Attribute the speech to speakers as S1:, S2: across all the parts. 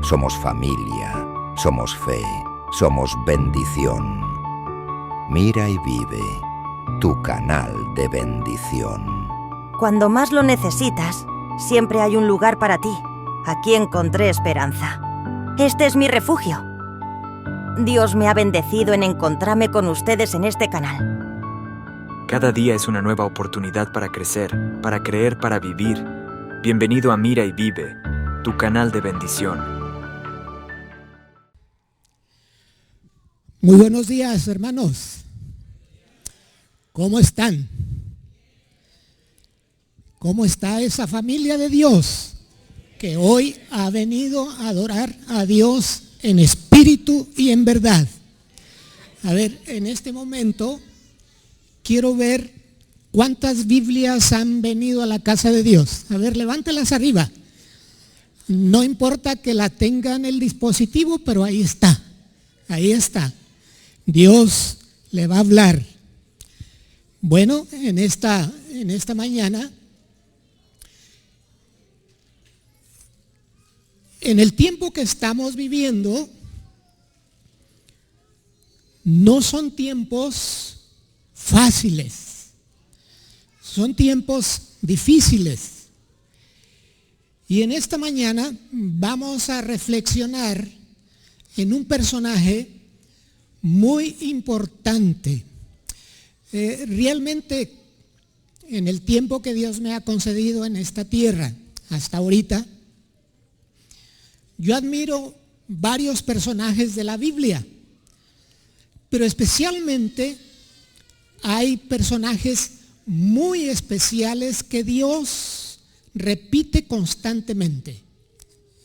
S1: somos familia, somos fe, somos bendición. Mira y vive, tu canal de bendición.
S2: Cuando más lo necesitas, siempre hay un lugar para ti. Aquí encontré esperanza. Este es mi refugio. Dios me ha bendecido en encontrarme con ustedes en este canal.
S3: Cada día es una nueva oportunidad para crecer, para creer, para vivir. Bienvenido a Mira y Vive, tu canal de bendición.
S4: Muy buenos días, hermanos. ¿Cómo están? ¿Cómo está esa familia de Dios que hoy ha venido a adorar a Dios en espíritu y en verdad? A ver, en este momento quiero ver cuántas Biblias han venido a la casa de Dios. A ver, levántelas arriba. No importa que la tengan el dispositivo, pero ahí está. Ahí está. Dios le va a hablar. Bueno, en esta mañana, en el tiempo que estamos viviendo, no son tiempos fáciles, son tiempos difíciles. Y en esta mañana vamos a reflexionar en un personaje muy importante. Realmente, en el tiempo que Dios me ha concedido en esta tierra, hasta ahorita, yo admiro varios personajes de la Biblia, pero especialmente hay personajes muy especiales que Dios repite constantemente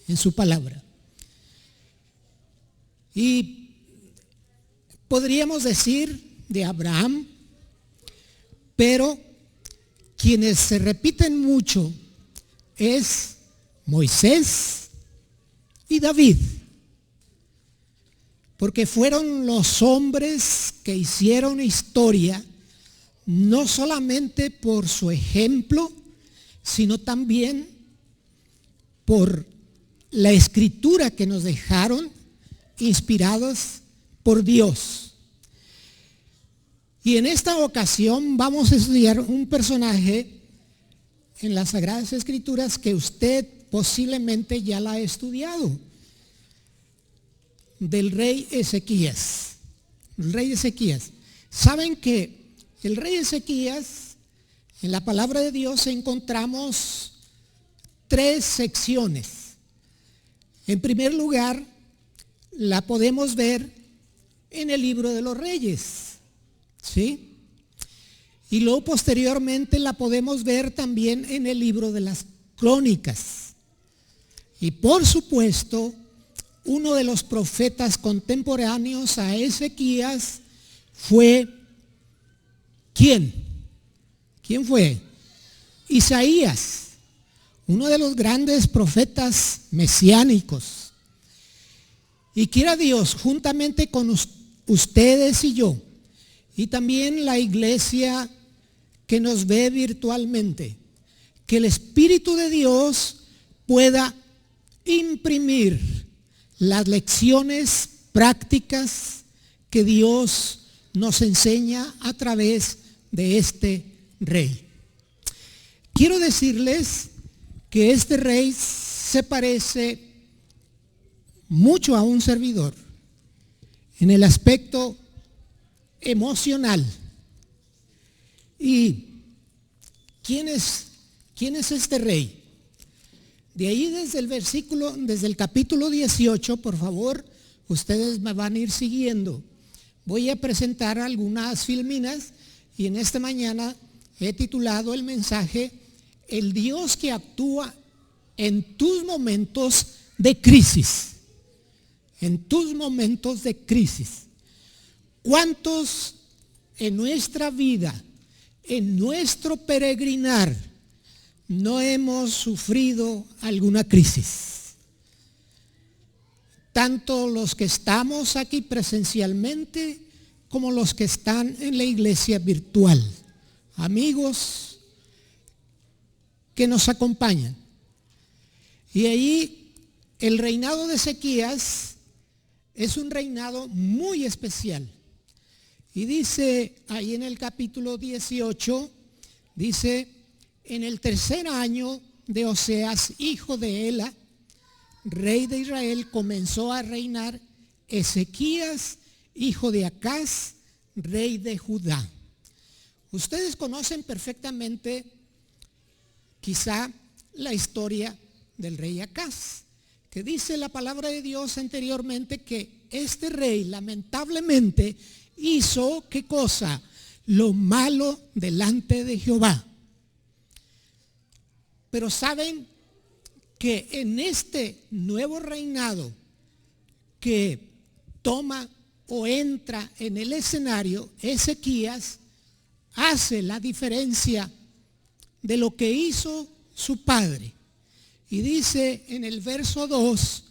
S4: en su palabra. Y podríamos decir de Abraham, pero quienes se repiten mucho es Moisés y David, porque fueron los hombres que hicieron historia, no solamente por su ejemplo, sino también por la escritura que nos dejaron, inspirados por Dios. Y en esta ocasión vamos a estudiar un personaje en las Sagradas Escrituras que usted posiblemente ya la ha estudiado, del rey Ezequías. El rey Ezequías. Saben que el rey Ezequías, en la palabra de Dios encontramos tres secciones. En primer lugar, la podemos ver en el libro de los Reyes, ¿sí? Y luego posteriormente la podemos ver también en el libro de las Crónicas. Y por supuesto, uno de los profetas contemporáneos a Ezequías fue, ¿quién? ¿Quién fue? Isaías, uno de los grandes profetas mesiánicos. Y quiera Dios, juntamente con ustedes y yo, y también la iglesia que nos ve virtualmente, que el Espíritu de Dios pueda imprimir las lecciones prácticas que Dios nos enseña a través de este rey. Quiero decirles que este rey se parece mucho a un servidor en el aspecto emocional. ¿Y quién es este rey? De ahí desde el capítulo 18, por favor, ustedes me van a ir siguiendo. Voy a presentar algunas filminas y en esta mañana he titulado el mensaje El Dios que actúa en tus momentos de crisis. En tus momentos de crisis. ¿Cuántos en nuestra vida, en nuestro peregrinar, no hemos sufrido alguna crisis? Tanto los que estamos aquí presencialmente como los que están en la iglesia virtual. Amigos que nos acompañan. Y ahí el reinado de Ezequías es un reinado muy especial. Y dice ahí en el capítulo 18, dice, en el tercer año de Oseas, hijo de Ela, rey de Israel, comenzó a reinar Ezequías, hijo de Acaz, rey de Judá. Ustedes conocen perfectamente quizá la historia del rey Acaz, que dice la palabra de Dios anteriormente que este rey lamentablemente hizo, ¿qué cosa? Lo malo delante de Jehová. Pero saben que en este nuevo reinado que toma o entra en el escenario, Ezequías hace la diferencia de lo que hizo su padre. Y dice en el verso 2,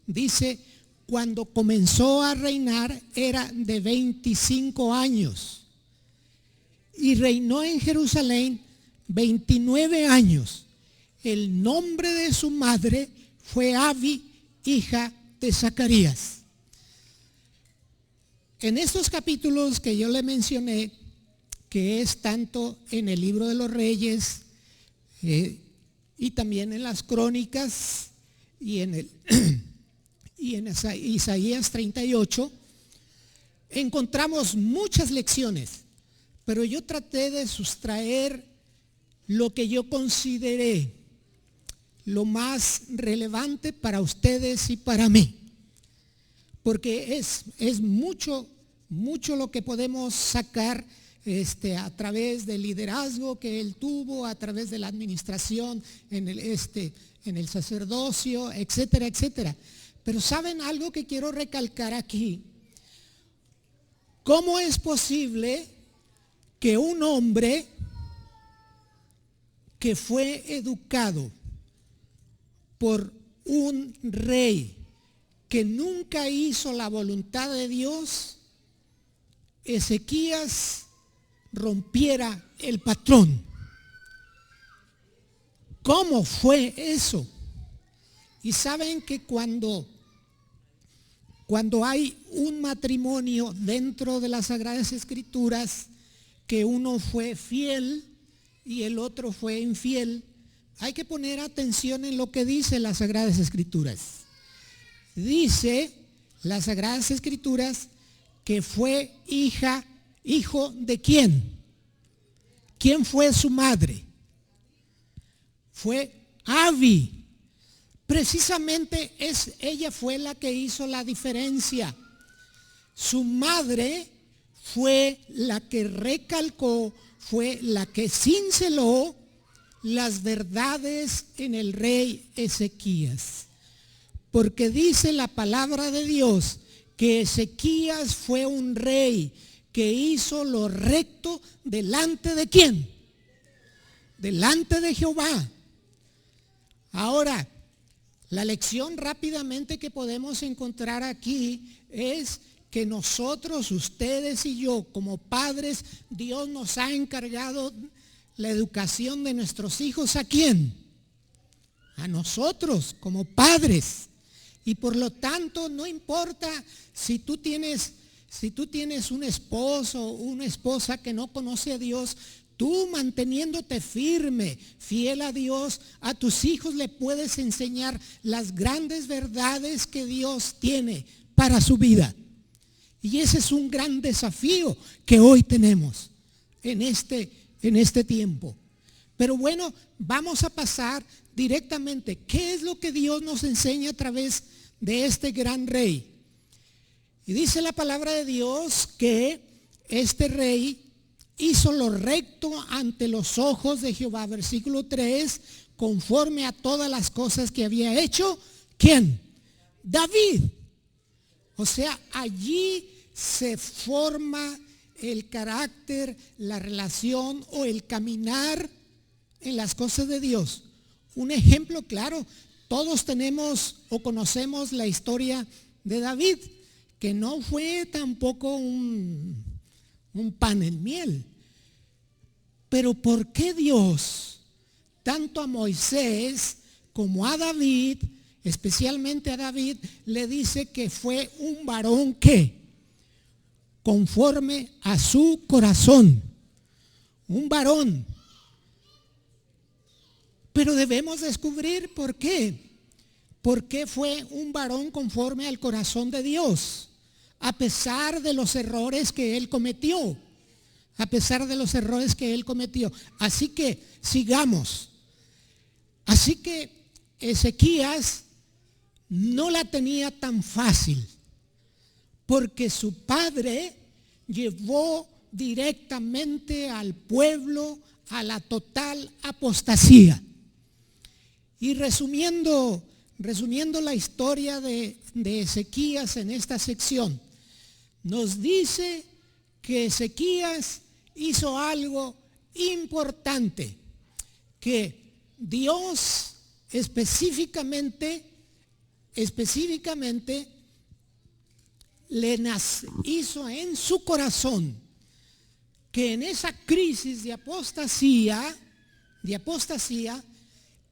S4: dice, cuando comenzó a reinar era de 25 años y reinó en Jerusalén 29 años. El nombre de su madre fue Abi, hija de Zacarías. En estos capítulos que yo le mencioné, que es tanto en el libro de los Reyes y también en las Crónicas y en Isaías 38, encontramos muchas lecciones, pero yo traté de sustraer lo que yo consideré lo más relevante para ustedes y para mí, porque es mucho lo que podemos sacar a través del liderazgo que él tuvo, a través de la administración en el sacerdocio, etcétera, etcétera. Pero ¿saben algo que quiero recalcar aquí? ¿Cómo es posible que un hombre que fue educado por un rey que nunca hizo la voluntad de Dios, Ezequías, rompiera el patrón? ¿Cómo fue eso? Y saben que cuando hay un matrimonio dentro de las Sagradas Escrituras, que uno fue fiel y el otro fue infiel, hay que poner atención en lo que dice las Sagradas Escrituras. Dice las Sagradas Escrituras que fue hijo de ¿quién? ¿Quién fue su madre? Fue Abi. Precisamente ella fue la que hizo la diferencia. Su madre fue la que recalcó, fue la que cinceló las verdades en el rey Ezequías. Porque dice la palabra de Dios que Ezequías fue un rey que hizo lo recto delante de ¿quién? Delante de Jehová. Ahora, la lección rápidamente que podemos encontrar aquí es que nosotros, ustedes y yo, como padres, Dios nos ha encargado la educación de nuestros hijos. ¿A quién? A nosotros, como padres. Y por lo tanto, no importa si tú tienes un esposo o una esposa que no conoce a Dios, tú manteniéndote firme, fiel a Dios, a tus hijos le puedes enseñar las grandes verdades que Dios tiene para su vida. Y ese es un gran desafío que hoy tenemos en este tiempo. Pero bueno, vamos a pasar directamente. ¿Qué es lo que Dios nos enseña a través de este gran rey? Y dice la palabra de Dios que este rey hizo lo recto ante los ojos de Jehová. Versículo 3, conforme a todas las cosas que había hecho. ¿Quién? David. O sea, allí se forma el carácter, la relación o el caminar en las cosas de Dios. Un ejemplo claro, todos tenemos o conocemos la historia de David, que no fue tampoco un pan en miel. Pero ¿por qué Dios, tanto a Moisés como a David, especialmente a David, le dice que fue un varón que, conforme a su corazón, un varón. Pero debemos descubrir por qué. ¿Por qué fue un varón conforme al corazón de Dios? A pesar de los errores que él cometió. A pesar de los errores que él cometió. Así que sigamos. Así que Ezequías no la tenía tan fácil, porque su padre llevó directamente al pueblo a la total apostasía. Y resumiendo la historia de Ezequías en esta sección, nos dice que Ezequías hizo algo importante, que Dios específicamente hizo en su corazón que en esa crisis de apostasía,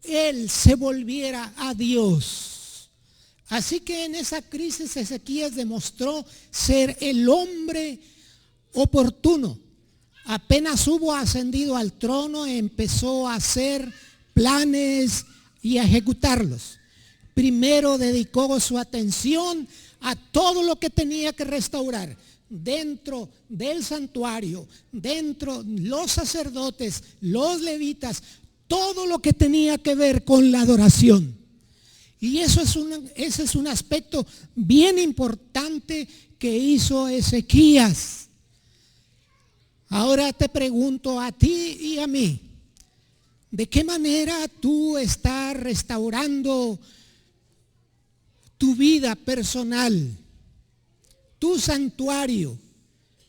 S4: él se volviera a Dios. Así que en esa crisis Ezequías demostró ser el hombre oportuno. Apenas hubo ascendido al trono, empezó a hacer planes y a ejecutarlos. Primero dedicó su atención a todo lo que tenía que restaurar dentro del santuario, dentro los sacerdotes, los levitas, todo lo que tenía que ver con la adoración. Y ese es un aspecto bien importante que hizo Ezequías. Ahora te pregunto a ti y a mí, ¿de qué manera tú estás restaurando tu vida personal, tu santuario,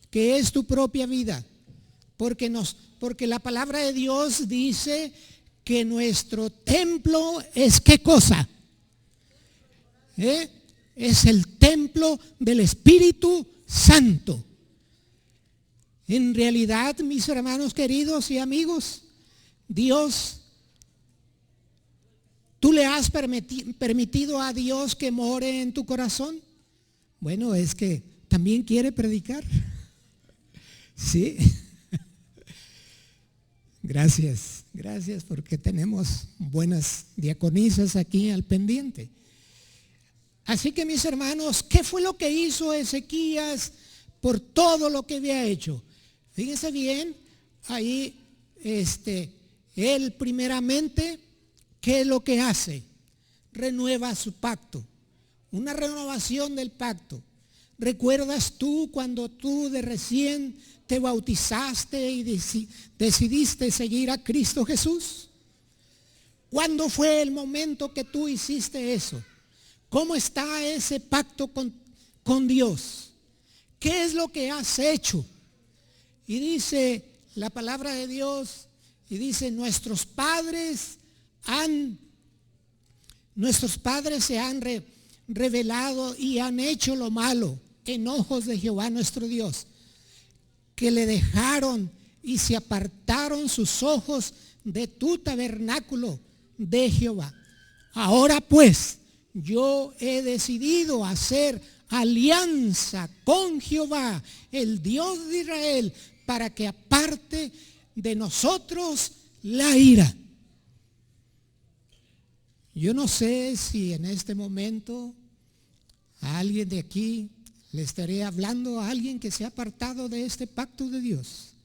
S4: que es tu propia vida? Porque la palabra de Dios dice que nuestro templo es ¿qué cosa? Es el templo del Espíritu Santo. En realidad, mis hermanos queridos y amigos, Dios, ¿tú le has permitido a Dios que more en tu corazón? Bueno, es que también quiere predicar. Sí. Gracias porque tenemos buenas diaconisas aquí al pendiente. Así que, mis hermanos, ¿qué fue lo que hizo Ezequías por todo lo que había hecho? Fíjense bien, ahí él primeramente, ¿qué es lo que hace? Renueva su pacto, una renovación del pacto. ¿Recuerdas tú cuando tú de recién te bautizaste y decidiste seguir a Cristo Jesús? ¿Cuándo fue el momento que tú hiciste eso? ¿Cómo está ese pacto con Dios? ¿Qué es lo que has hecho? Y dice la palabra de Dios, y dice, nuestros padres se han revelado y han hecho lo malo en ojos de Jehová nuestro Dios, que le dejaron y se apartaron sus ojos de tu tabernáculo de Jehová. Ahora pues, yo he decidido hacer alianza con Jehová, el Dios de Israel, para que aparte de nosotros la ira. Yo no sé si en este momento a alguien de aquí le estaré hablando a alguien que se ha apartado de este pacto de Dios,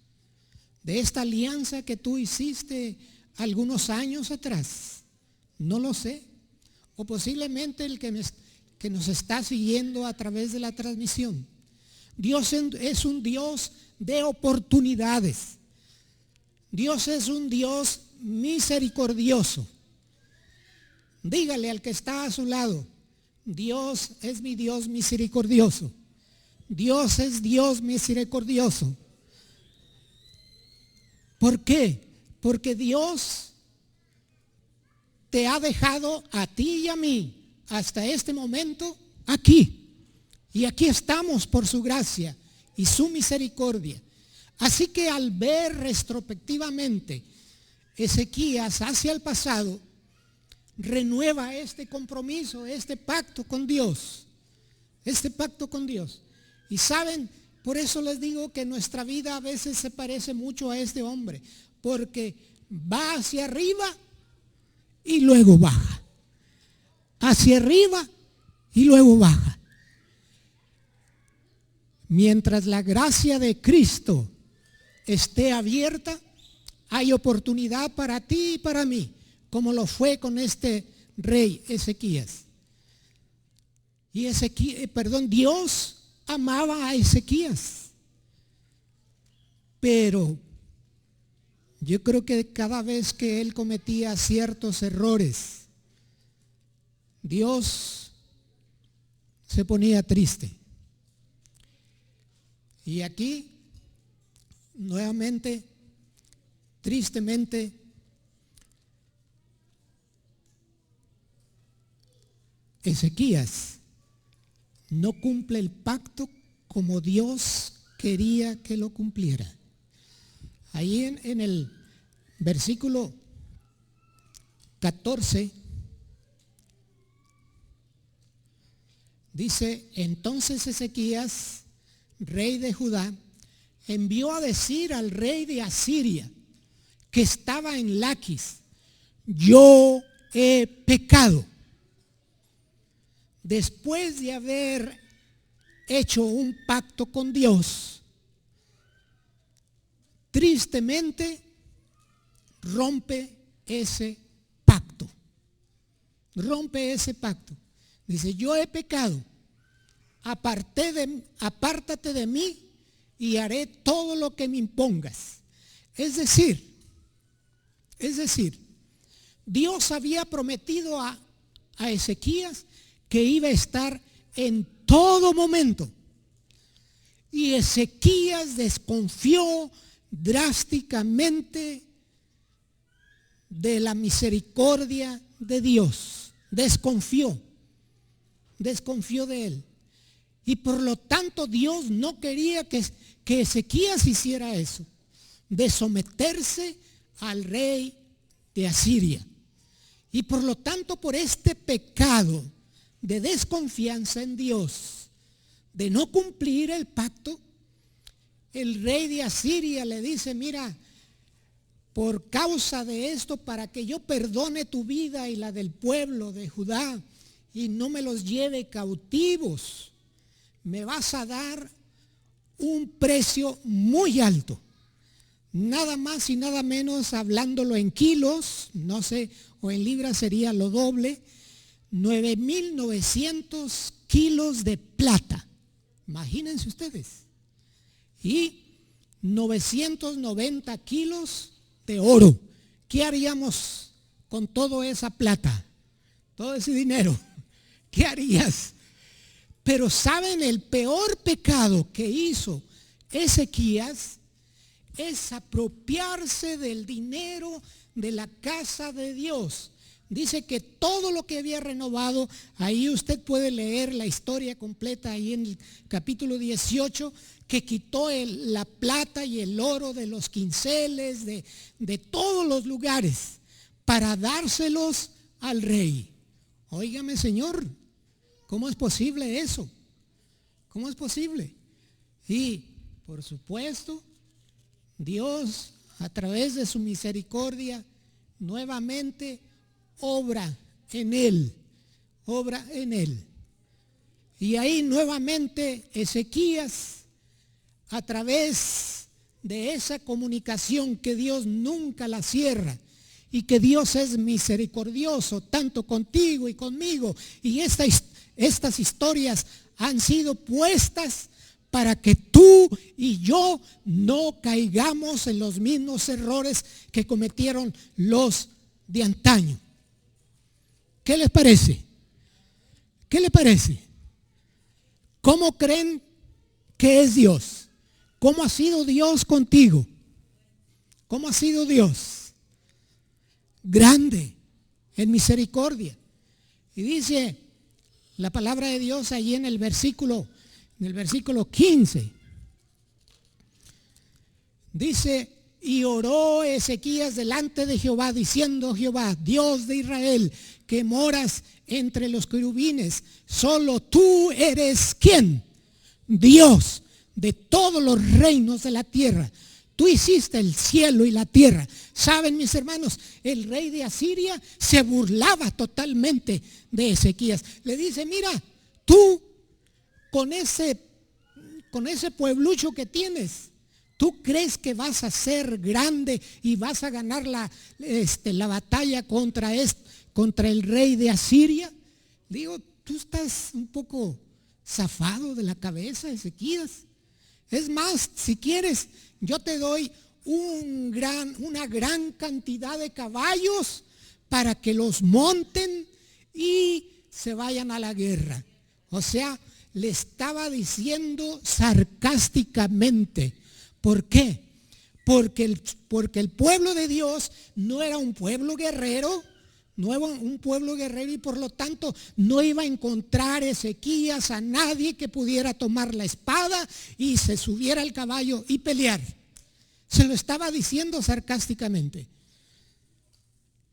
S4: de esta alianza que tú hiciste algunos años atrás. No lo sé. O posiblemente el que nos está siguiendo a través de la transmisión. Dios es un Dios de oportunidades. Dios es un Dios misericordioso. Dígale al que está a su lado, Dios es mi Dios misericordioso. Dios es Dios misericordioso. ¿Por qué? Porque Dios te ha dejado a ti y a mí hasta este momento aquí. Y aquí estamos por su gracia y su misericordia. Así que al ver retrospectivamente Ezequías hacia el pasado, renueva este compromiso, este pacto con Dios. Este pacto con Dios. Y saben, por eso les digo que nuestra vida a veces se parece mucho a este hombre, porque va hacia arriba y luego baja. Hacia arriba y luego baja. Mientras la gracia de Cristo esté abierta, hay oportunidad para ti y para mí, como lo fue con este rey Ezequías. Y Dios amaba a Ezequías. Pero yo creo que cada vez que él cometía ciertos errores, Dios se ponía triste. Y aquí, nuevamente, tristemente, Ezequías no cumple el pacto como Dios quería que lo cumpliera. Ahí en el versículo 14 dice: entonces Ezequías, rey de Judá, envió a decir al rey de Asiria, que estaba en Laquis: yo he pecado. Después de haber hecho un pacto con Dios, tristemente rompe ese pacto. Rompe ese pacto. Dice: yo he pecado, apártate de mí y haré todo lo que me impongas. Es decir, Dios había prometido a Ezequías que iba a estar en todo momento. Y Ezequías desconfió drásticamente de la misericordia de Dios. Desconfió de él. Y por lo tanto Dios no quería que Ezequías hiciera eso, de someterse al rey de Asiria. Y por lo tanto, por este pecado de desconfianza en Dios, de no cumplir el pacto, el rey de Asiria le dice: mira, por causa de esto, para que yo perdone tu vida y la del pueblo de Judá y no me los lleve cautivos, me vas a dar un precio muy alto. Nada más y nada menos, hablándolo en kilos, no sé, o en libras sería lo doble, 9,900 kilos de plata. Imagínense ustedes. Y 990 kilos de oro. ¿Qué haríamos con toda esa plata? Todo ese dinero. ¿Qué harías? Pero ¿saben? El peor pecado que hizo Ezequías es apropiarse del dinero de la casa de Dios. Dice que todo lo que había renovado, ahí usted puede leer la historia completa ahí en el capítulo 18, que quitó la plata y el oro de los quinceles, de todos los lugares, para dárselos al rey. Óigame, Señor, ¿cómo es posible eso? ¿Cómo es posible? Y, por supuesto, Dios, a través de su misericordia, nuevamente obra en él. Y ahí nuevamente Ezequías, a través de esa comunicación que Dios nunca la cierra, y que Dios es misericordioso tanto contigo y conmigo, y estas historias han sido puestas para que tú y yo no caigamos en los mismos errores que cometieron los de antaño. ¿Qué les parece? ¿Qué les parece? ¿Cómo creen que es Dios? ¿Cómo ha sido Dios contigo? ¿Cómo ha sido Dios? Grande en misericordia. Y dice la palabra de Dios allí en el versículo 15. Dice: Y oró Ezequías delante de Jehová, diciendo: Jehová, Dios de Israel, que moras entre los querubines, solo tú eres ¿quién? Dios de todos los reinos de la tierra. Tú hiciste el cielo y la tierra. Saben, mis hermanos, el rey de Asiria se burlaba totalmente de Ezequías. Le dice: mira, tú con ese pueblucho que tienes, ¿tú crees que vas a ser grande y vas a ganar la batalla contra el rey de Asiria? Digo, tú estás un poco zafado de la cabeza, Ezequías. Es más, si quieres, yo te doy una gran cantidad de caballos para que los monten y se vayan a la guerra. O sea, le estaba diciendo sarcásticamente. ¿Por qué? Porque el pueblo de Dios no era un pueblo guerrero, y por lo tanto no iba a encontrar Ezequías a nadie que pudiera tomar la espada y se subiera al caballo y pelear. Se lo estaba diciendo sarcásticamente.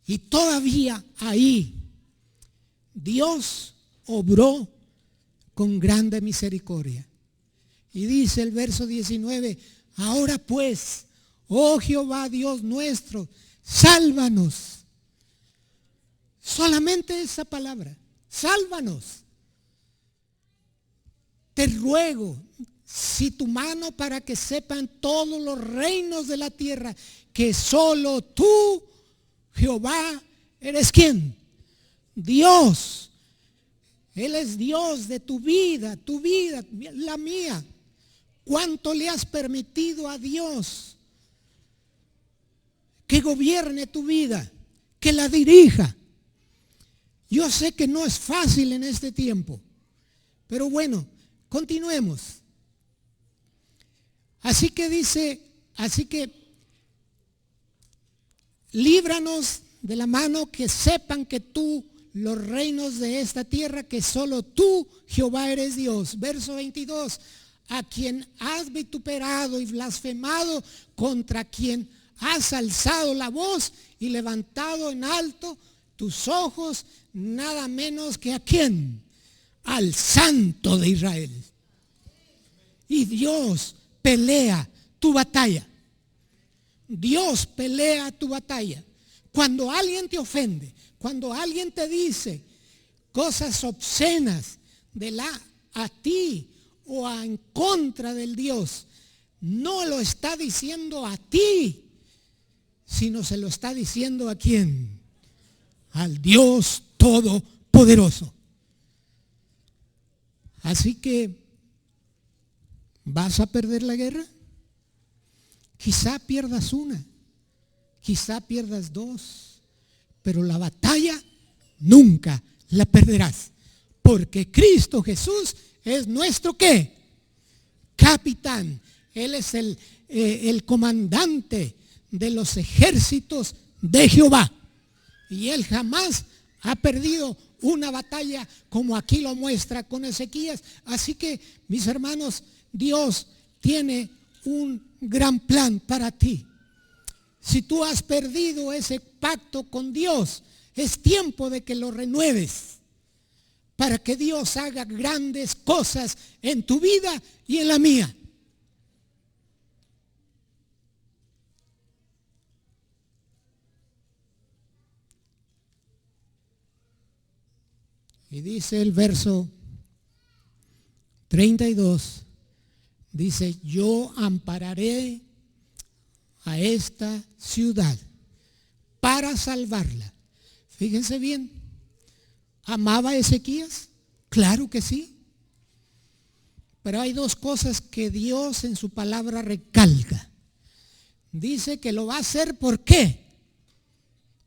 S4: Y todavía ahí Dios obró con grande misericordia. Y dice el verso 19: ahora pues, oh Jehová Dios nuestro, sálvanos. Solamente esa palabra, sálvanos. Te ruego, si tu mano, para que sepan todos los reinos de la tierra que solo tú, Jehová, eres ¿quién? Dios. Él es Dios de tu vida, la mía. ¿Cuánto le has permitido a Dios que gobierne tu vida, que la dirija? Yo sé que no es fácil en este tiempo, pero bueno, continuemos. Así que líbranos de la mano, que sepan que tú, los reinos de esta tierra, que solo tú, Jehová, eres Dios. Verso 22: a quien has vituperado y blasfemado, contra quien has alzado la voz y levantado en alto tus ojos, nada menos que ¿a quién? Al Santo de Israel. Y Dios pelea tu batalla. Dios pelea tu batalla. Cuando alguien te ofende, cuando alguien te dice cosas obscenas a ti o en contra del Dios, no lo está diciendo a ti, sino se lo está diciendo ¿a quién? Al Dios Todopoderoso. Así que, ¿vas a perder la guerra? Quizá pierdas una, quizá pierdas dos, pero la batalla nunca la perderás, porque Cristo Jesús es nuestro ¿qué? Capitán. Él es el comandante de los ejércitos de Jehová. Y él jamás ha perdido una batalla, como aquí lo muestra con Ezequías. Así que, mis hermanos, Dios tiene un gran plan para ti. Si tú has perdido ese pacto con Dios, es tiempo de que lo renueves, para que Dios haga grandes cosas en tu vida y en la mía. Y dice el verso 32, dice: yo ampararé a esta ciudad para salvarla. Fíjense bien, ¿amaba a Ezequías? Claro que sí. Pero hay dos cosas que Dios en su palabra recalca. Dice que lo va a hacer, ¿por qué?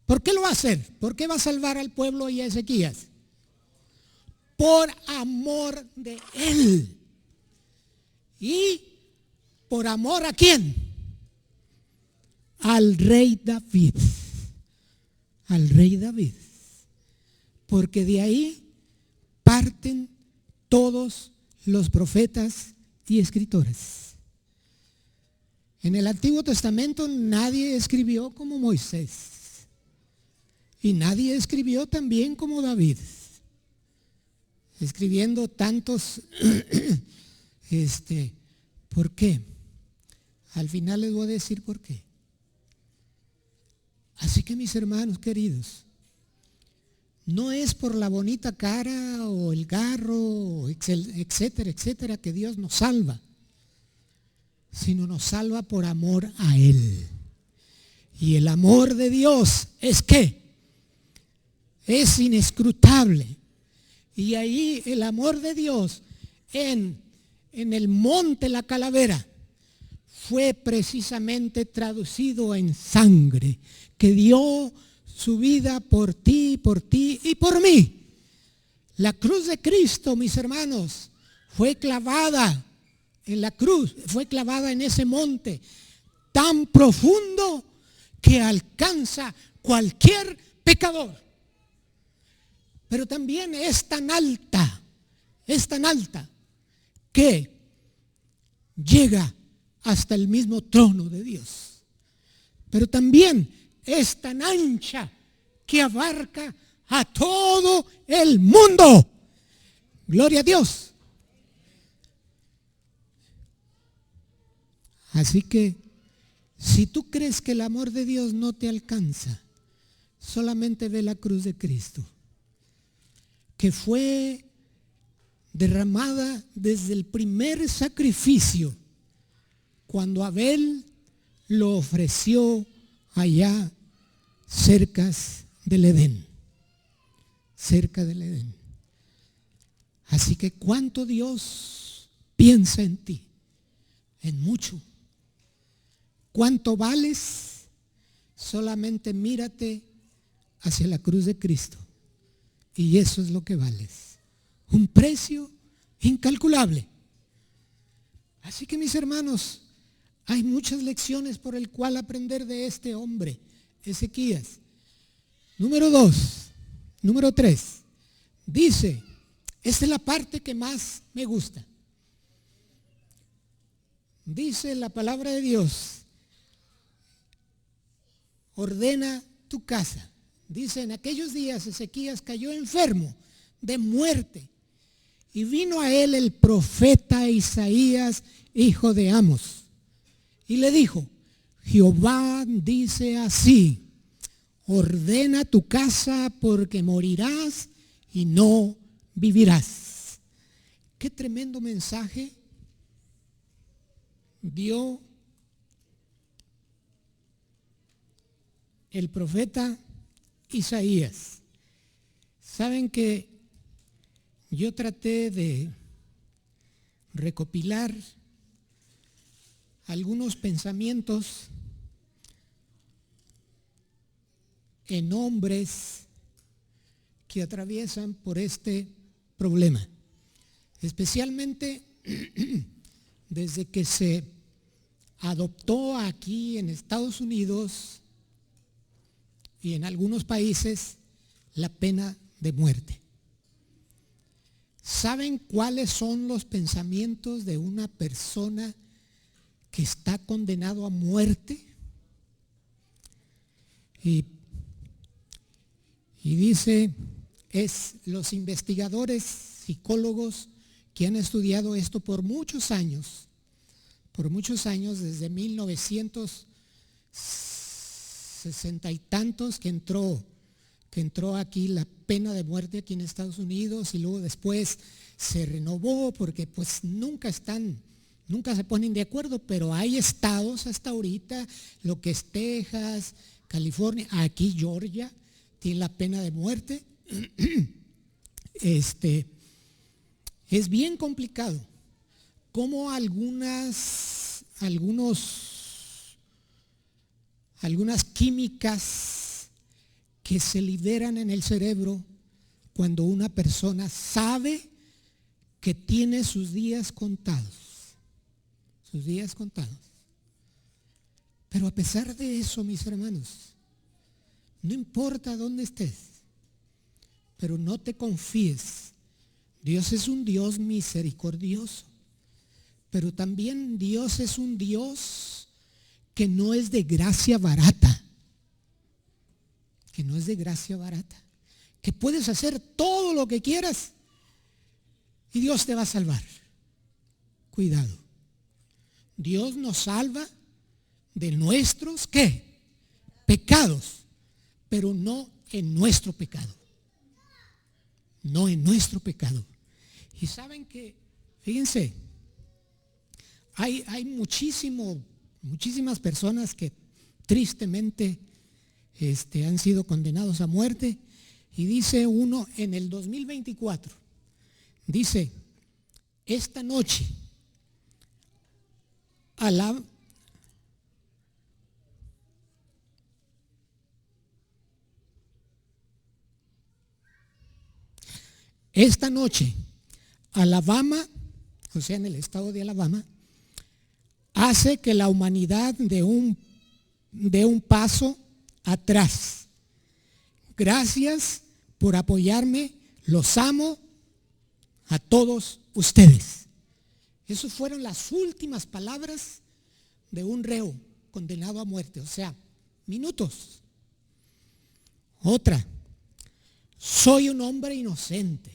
S4: ¿Por qué lo va a hacer? ¿Por qué va a salvar al pueblo y a Ezequías? Por amor de él. ¿Y por amor a quién? Al rey David. Al rey David. Porque de ahí parten todos los profetas y escritores. En el Antiguo Testamento nadie escribió como Moisés. Y nadie escribió tan bien como David. Escribiendo tantos, ¿por qué? Al final les voy a decir por qué. Así que mis hermanos queridos, no es por la bonita cara o el garro, etcétera, etcétera, que Dios nos salva, sino nos salva por amor a Él. Y el amor de Dios es ¿qué? Es inescrutable. Y ahí el amor de Dios en el monte La Calavera fue precisamente traducido en sangre, que dio su vida por ti y por mí. La cruz de Cristo, mis hermanos, fue clavada en la cruz, fue clavada en ese monte tan profundo que alcanza cualquier pecador. Pero también es tan alta que llega hasta el mismo trono de Dios. Pero también es tan ancha que abarca a todo el mundo. Gloria a Dios. Así que si tú crees que el amor de Dios no te alcanza, solamente ve la cruz de Cristo, que fue derramada desde el primer sacrificio, cuando Abel lo ofreció allá cerca del Edén. Así que cuánto Dios piensa en ti, en mucho. ¿Cuánto vales? Solamente mírate hacia la cruz de Cristo. Y eso es lo que vales. Un precio incalculable. Así que mis hermanos, hay muchas lecciones por el cual aprender de este hombre, Ezequías. Número 3. Dice, esta es la parte que más me gusta. Dice la palabra de Dios, ordena tu casa. Dice, en aquellos días Ezequías cayó enfermo de muerte y vino a él el profeta Isaías, hijo de Amos, y le dijo, Jehová dice así, ordena tu casa porque morirás y no vivirás. Qué tremendo mensaje dio el profeta Isaías. Saben que yo traté de recopilar algunos pensamientos en hombres que atraviesan por este problema, especialmente desde que se adoptó aquí en Estados Unidos y en algunos países la pena de muerte. ¿Saben cuáles son los pensamientos de una persona que está condenado a muerte? Y dice, los investigadores, psicólogos que han estudiado esto por muchos años, desde 1960 y tantos que entró aquí la pena de muerte aquí en Estados Unidos, y luego después se renovó porque pues nunca se ponen de acuerdo, pero hay estados hasta ahorita, lo que es Texas, California, aquí Georgia, tiene la pena de muerte. Es bien complicado cómo algunas químicas que se liberan en el cerebro cuando una persona sabe que tiene sus días contados. Pero a pesar de eso, mis hermanos, no importa dónde estés, pero no te confíes. Dios es un Dios misericordioso, pero también Dios es un Dios que no es de gracia barata, que no es de gracia barata, que puedes hacer todo lo que quieras y Dios te va a salvar. Cuidado, Dios nos salva de nuestros, ¿qué? Pecados, pero no en nuestro pecado, no en nuestro pecado. Y saben que, fíjense, hay muchísimas personas que tristemente han sido condenados a muerte. Y dice uno en el 2024, dice, esta noche Alabama, o sea, en el estado de Alabama, hace que la humanidad dé un paso atrás. Gracias por apoyarme, los amo a todos ustedes. Esas fueron las últimas palabras de un reo condenado a muerte, o sea, minutos. Otra, soy un hombre inocente.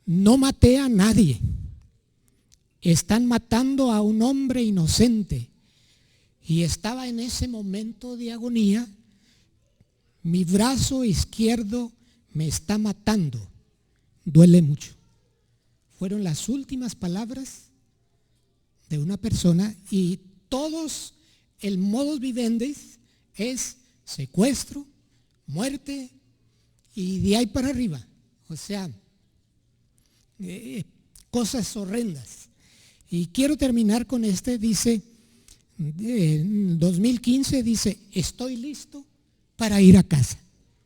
S4: No maté a nadie. Están matando a un hombre inocente. Y estaba en ese momento de agonía. Mi brazo izquierdo me está matando. Duele mucho. Fueron las últimas palabras de una persona, y todos el modus vivendi es secuestro, muerte y de ahí para arriba. O sea, cosas horrendas. Y quiero terminar con dice, en 2015 dice, estoy listo para ir a casa.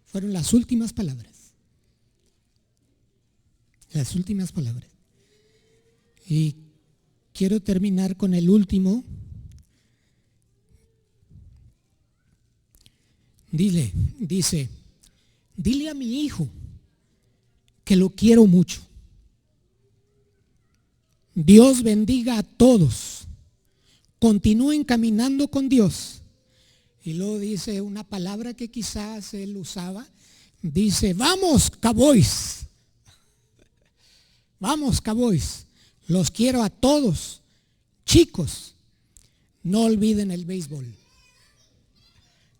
S4: Fueron las últimas palabras. Las últimas palabras. Y quiero terminar con el último. Dice, dile a mi hijo que lo quiero mucho. Dios bendiga a todos. Continúen caminando con Dios. Y luego dice una palabra que quizás él usaba. Dice, vamos, Cowboys. Vamos, Cowboys. Los quiero a todos. Chicos, no olviden el béisbol.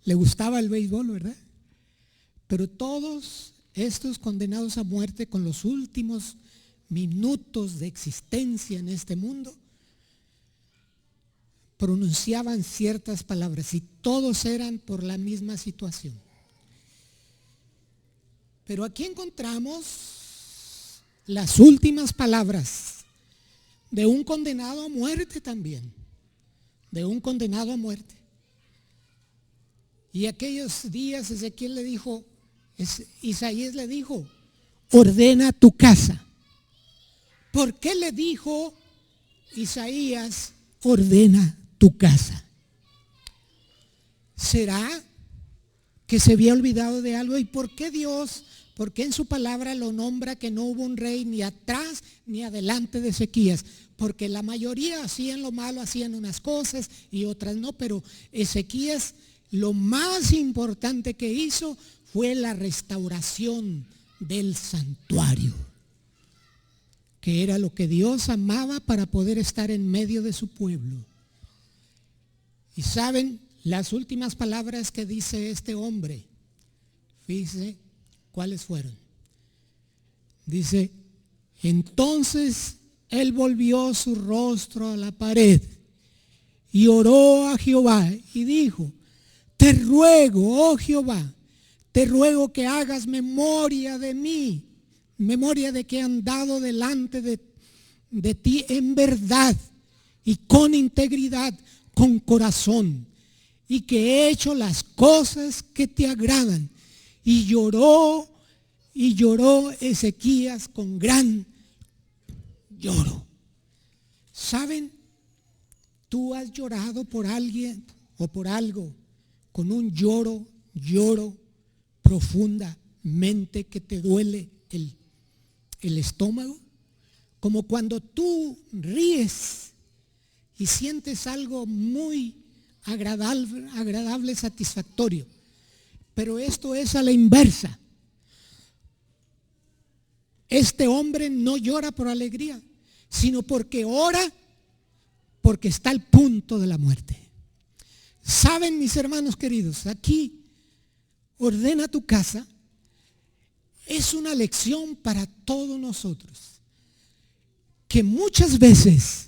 S4: Le gustaba el béisbol, ¿verdad? Pero todos estos condenados a muerte con los últimos minutos de existencia en este mundo pronunciaban ciertas palabras y todos eran por la misma situación. Pero aquí encontramos las últimas palabras de un condenado a muerte también, de un condenado a muerte. Y aquellos días Isaías le dijo, ordena tu casa. ¿Por qué le dijo Isaías, ordena tu casa? ¿Será que se había olvidado de algo? ¿Y por qué Dios, por qué en su palabra lo nombra que no hubo un rey ni atrás ni adelante de Ezequías? Porque la mayoría hacían lo malo, hacían unas cosas y otras no, pero Ezequías lo más importante que hizo fue la restauración del santuario, que era lo que Dios amaba para poder estar en medio de su pueblo. Y saben, las últimas palabras que dice este hombre, fíjense cuáles fueron. Dice, entonces él volvió su rostro a la pared y oró a Jehová y dijo, te ruego, oh Jehová, te ruego que hagas memoria de mí, memoria de que he andado delante de ti en verdad y con integridad, con corazón, y que he hecho las cosas que te agradan. Y lloró Ezequías con gran lloro. ¿Saben? Tú has llorado por alguien o por algo con un lloro profundamente que te duele el estómago, como cuando tú ríes y sientes algo muy agradable, satisfactorio. Pero esto es a la inversa. Este hombre no llora por alegría, sino porque ora, porque está al punto de la muerte. Saben, mis hermanos queridos, aquí ordena tu casa es una lección para todos nosotros, que muchas veces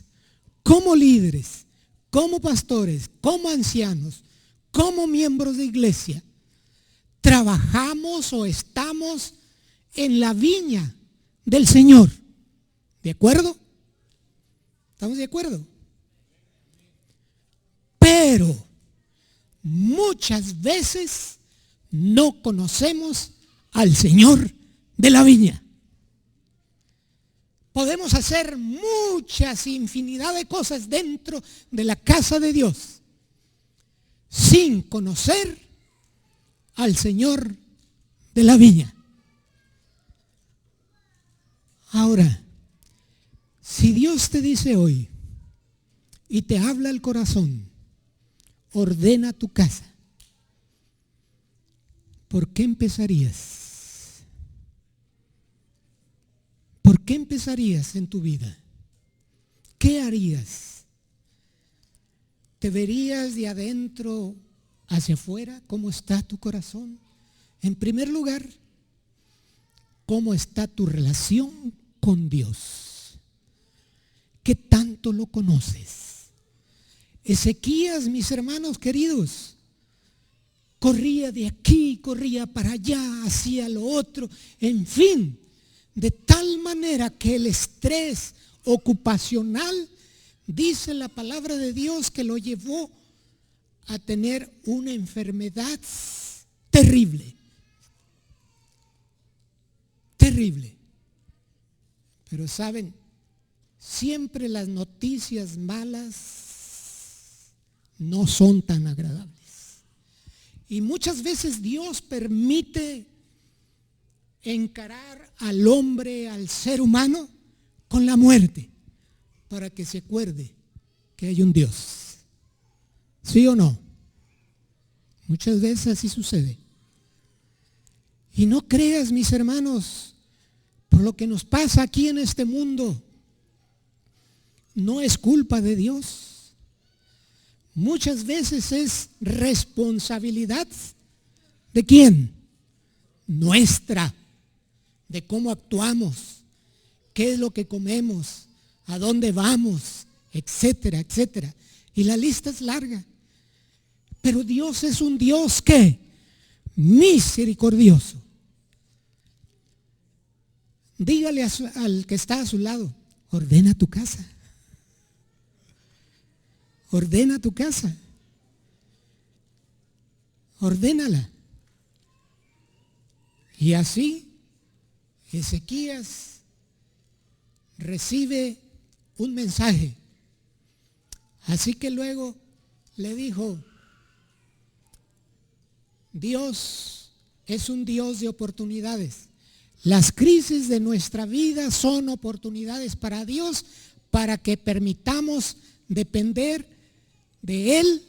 S4: como líderes, como pastores, como ancianos, como miembros de iglesia, trabajamos o estamos en la viña del Señor. ¿De acuerdo? ¿Estamos de acuerdo? Pero muchas veces no conocemos al Señor de la viña. Podemos hacer muchas, infinidad de cosas dentro de la casa de Dios sin conocer al Señor de la viña. Ahora, si Dios te dice hoy y te habla el corazón, ordena tu casa, ¿por qué empezarías? ¿Por qué empezarías en tu vida? ¿Qué harías? ¿Te verías de adentro hacia afuera? ¿Cómo está tu corazón? En primer lugar, ¿cómo está tu relación con Dios? ¿Qué tanto lo conoces? Ezequías, mis hermanos queridos, corría de aquí, corría para allá, hacía lo otro, en fin, de tal manera que el estrés ocupacional, dice la palabra de Dios, que lo llevó a tener una enfermedad terrible. Terrible. Pero saben, siempre las noticias malas no son tan agradables. Y muchas veces Dios permite encarar al hombre, al ser humano, con la muerte, para que se acuerde que hay un Dios. ¿Sí o no? Muchas veces así sucede. Y no creas, mis hermanos, por lo que nos pasa aquí en este mundo, no es culpa de Dios. Muchas veces es responsabilidad ¿de quién? Nuestra. De cómo actuamos, qué es lo que comemos, a dónde vamos, etcétera, etcétera. Y la lista es larga. Pero Dios es un Dios que misericordioso. Dígale al que está a su lado, ordena tu casa. Ordena tu casa. Ordénala. Y así Ezequías recibe un mensaje. Así que luego le dijo, Dios es un Dios de oportunidades. Las crisis de nuestra vida son oportunidades para Dios, para que permitamos depender de Él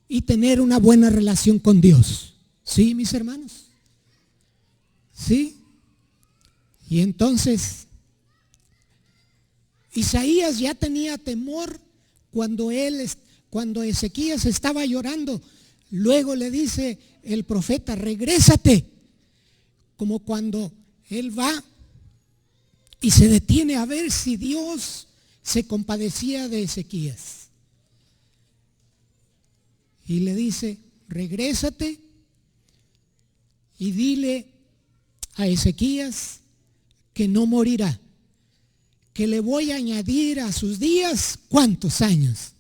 S4: y tener una buena relación con Dios. ¿Sí, mis hermanos? ¿Sí? Y entonces Isaías ya tenía temor cuando Ezequías estaba llorando. Luego le dice el profeta, regrésate, como cuando él va y se detiene a ver si Dios se compadecía de Ezequías. Y le dice, regrésate y dile a Ezequías que no morirá, que le voy a añadir a sus días, ¿cuántos años?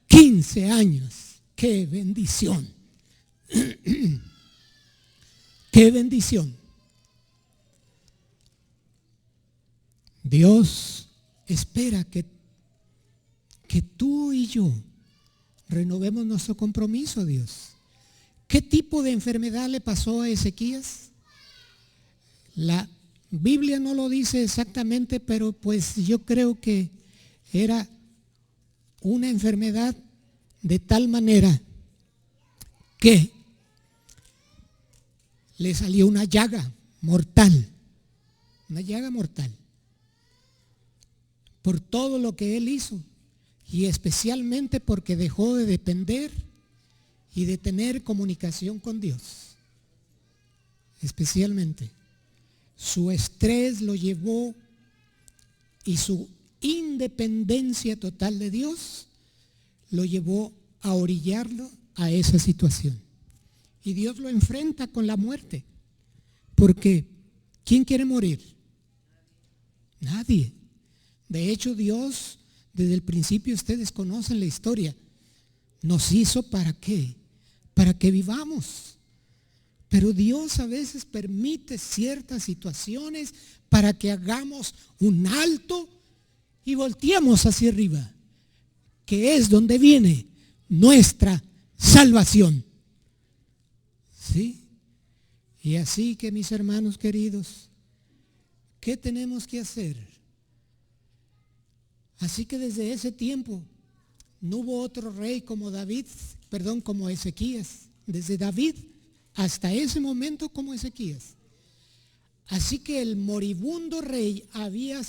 S4: 15 años. ¡Qué bendición! ¡Qué bendición! Dios espera que tú y yo renovemos nuestro compromiso a Dios. ¿Qué tipo de enfermedad le pasó a Ezequías? La Biblia no lo dice exactamente, pero pues yo creo que era una enfermedad de tal manera que le salió una llaga mortal, por todo lo que él hizo, y especialmente porque dejó de depender y de tener comunicación con Dios. Especialmente su estrés lo llevó, y su independencia total de Dios lo llevó a orillarlo a esa situación. Y Dios lo enfrenta con la muerte, porque ¿quién quiere morir? Nadie. De hecho, Dios, desde el principio, ustedes conocen la historia, nos hizo ¿para qué? Para que vivamos. Pero Dios a veces permite ciertas situaciones para que hagamos un alto y volteemos hacia arriba, que es donde viene nuestra salvación. ¿Sí? Y así que, mis hermanos queridos, ¿qué tenemos que hacer? Así que desde ese tiempo no hubo otro rey como como Ezequías. Desde David hasta ese momento como Ezequías. Así que el moribundo rey había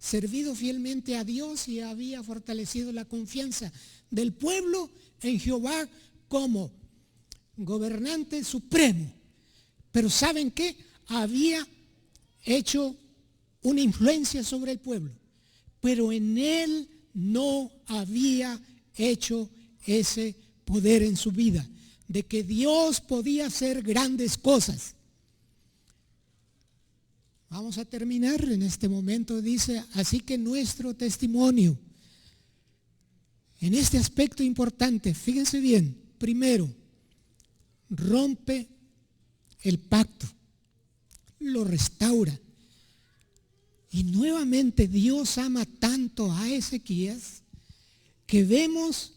S4: servido fielmente a Dios y había fortalecido la confianza del pueblo en Jehová como gobernante supremo. Pero ¿saben qué? Había hecho una influencia sobre el pueblo, pero en él no había hecho ese poder en su vida, de que Dios podía hacer grandes cosas. Vamos a terminar en este momento. Dice, así que nuestro testimonio en este aspecto importante, fíjense bien, primero, rompe el pacto, lo restaura. Y nuevamente Dios ama tanto a Ezequías que vemos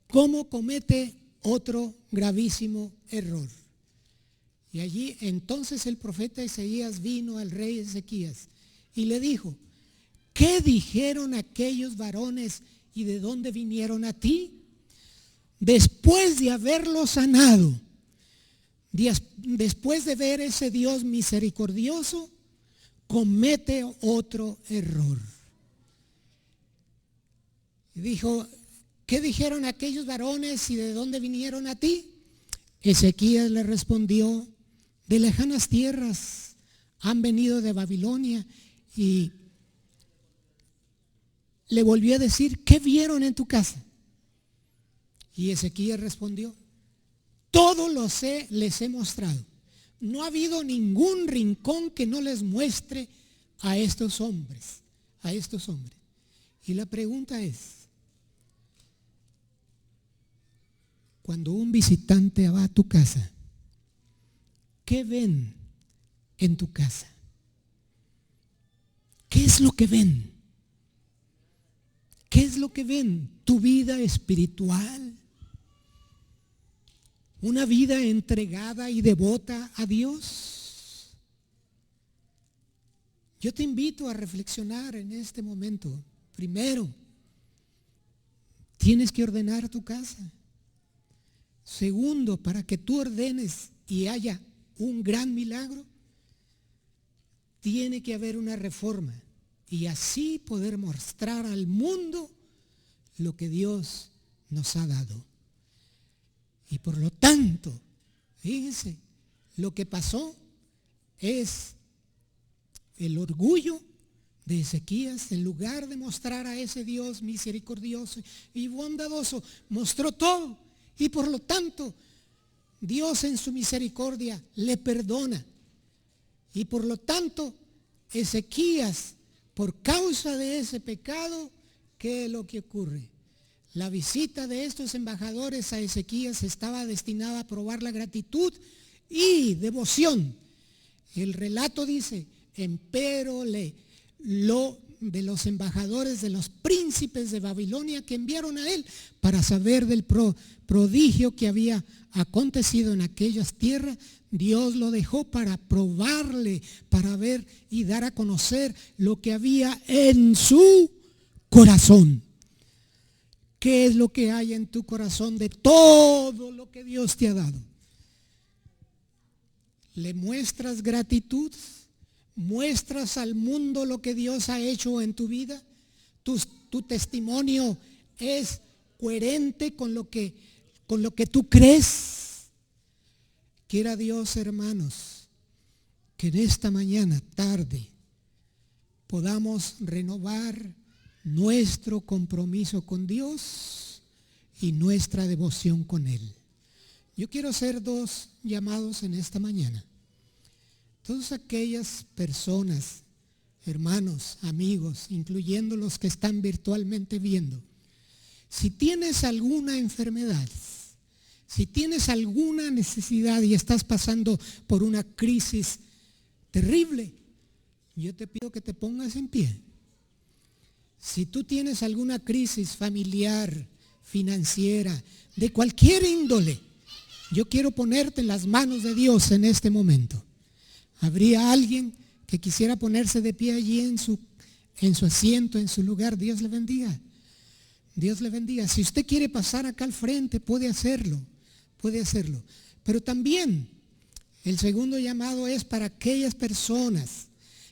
S4: cómo comete otro gravísimo error. Y allí entonces el profeta Isaías vino al rey Ezequías y le dijo, ¿qué dijeron aquellos varones y de dónde vinieron a ti? Después de haberlo sanado, después de ver ese Dios misericordioso, comete otro error. Y dijo, ¿qué dijeron aquellos varones y de dónde vinieron a ti? Ezequías le respondió, de lejanas tierras han venido de Babilonia. Y le volvió a decir, ¿qué vieron en tu casa? Y Ezequías respondió, todo les he mostrado. No ha habido ningún rincón que no les muestre a estos hombres. Y la pregunta es, cuando un visitante va a tu casa, ¿qué ven en tu casa? ¿Qué es lo que ven? ¿Qué es lo que ven? ¿Tu vida espiritual? ¿Una vida entregada y devota a Dios? Yo te invito a reflexionar en este momento. Primero, tienes que ordenar tu casa. Segundo, para que tú ordenes y haya un gran milagro, tiene que haber una reforma y así poder mostrar al mundo lo que Dios nos ha dado. Y por lo tanto, fíjense, lo que pasó es el orgullo de Ezequías. En lugar de mostrar a ese Dios misericordioso y bondadoso, mostró todo. Y por lo tanto, Dios en su misericordia le perdona. Y por lo tanto, Ezequías, por causa de ese pecado, ¿qué es lo que ocurre? La visita de estos embajadores a Ezequías estaba destinada a probar la gratitud y devoción. El relato dice, empero de los embajadores de los príncipes de Babilonia que enviaron a él para saber del prodigio que había acontecido en aquellas tierras, Dios lo dejó para probarle, para ver y dar a conocer lo que había en su corazón. ¿Qué es lo que hay en tu corazón de todo lo que Dios te ha dado? ¿Le muestras gratitud? ¿Muestras al mundo lo que Dios ha hecho en tu vida? ¿Tu testimonio es coherente con lo que tú crees? Quiera Dios, hermanos, que en esta mañana, tarde, podamos renovar nuestro compromiso con Dios y nuestra devoción con Él. Yo quiero hacer 2 llamados en esta mañana. Todas aquellas personas, hermanos, amigos, incluyendo los que están virtualmente viendo, si tienes alguna enfermedad, si tienes alguna necesidad y estás pasando por una crisis terrible, yo te pido que te pongas en pie. Si tú tienes alguna crisis familiar, financiera, de cualquier índole, yo quiero ponerte en las manos de Dios en este momento. ¿Habría alguien que quisiera ponerse de pie allí en su asiento, en su lugar? Dios le bendiga. Dios le bendiga. Si usted quiere pasar acá al frente, puede hacerlo. Pero también el segundo llamado es para aquellas personas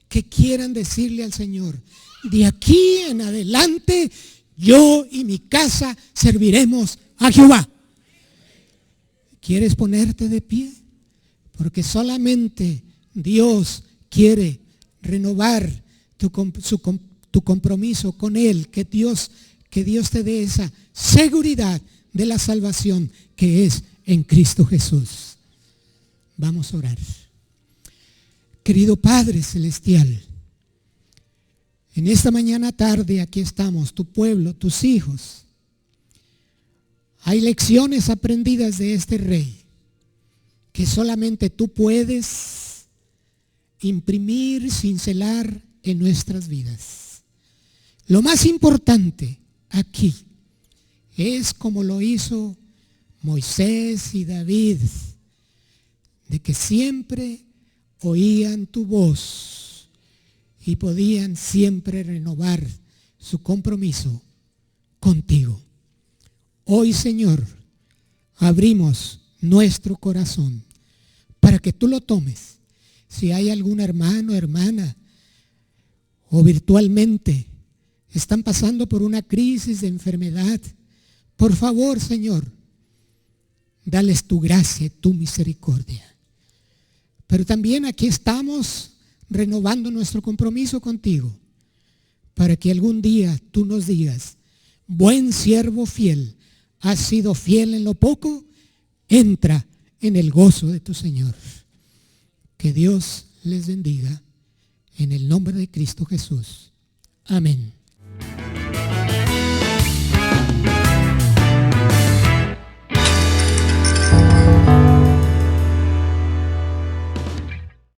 S4: que quieran decirle al Señor: de aquí en adelante, yo y mi casa serviremos a Jehová. ¿Quieres ponerte de pie? Porque solamente Dios quiere renovar tu compromiso con Él, que Dios te dé esa seguridad de la salvación que es en Cristo Jesús. Vamos a orar. Querido Padre Celestial, en esta mañana tarde aquí estamos, tu pueblo, tus hijos. Hay lecciones aprendidas de este Rey que solamente tú puedes imprimir, cincelar en nuestras vidas. Lo más importante aquí es como lo hizo Moisés y David, de que siempre oían tu voz y podían siempre renovar su compromiso contigo. Hoy, Señor, abrimos nuestro corazón para que tú lo tomes. Si hay algún hermano, hermana, o virtualmente están pasando por una crisis de enfermedad, por favor, Señor, dales tu gracia y tu misericordia. Pero también aquí estamos renovando nuestro compromiso contigo, para que algún día tú nos digas: buen siervo fiel, has sido fiel en lo poco, entra en el gozo de tu Señor. Que Dios les bendiga en el nombre de Cristo Jesús. Amén.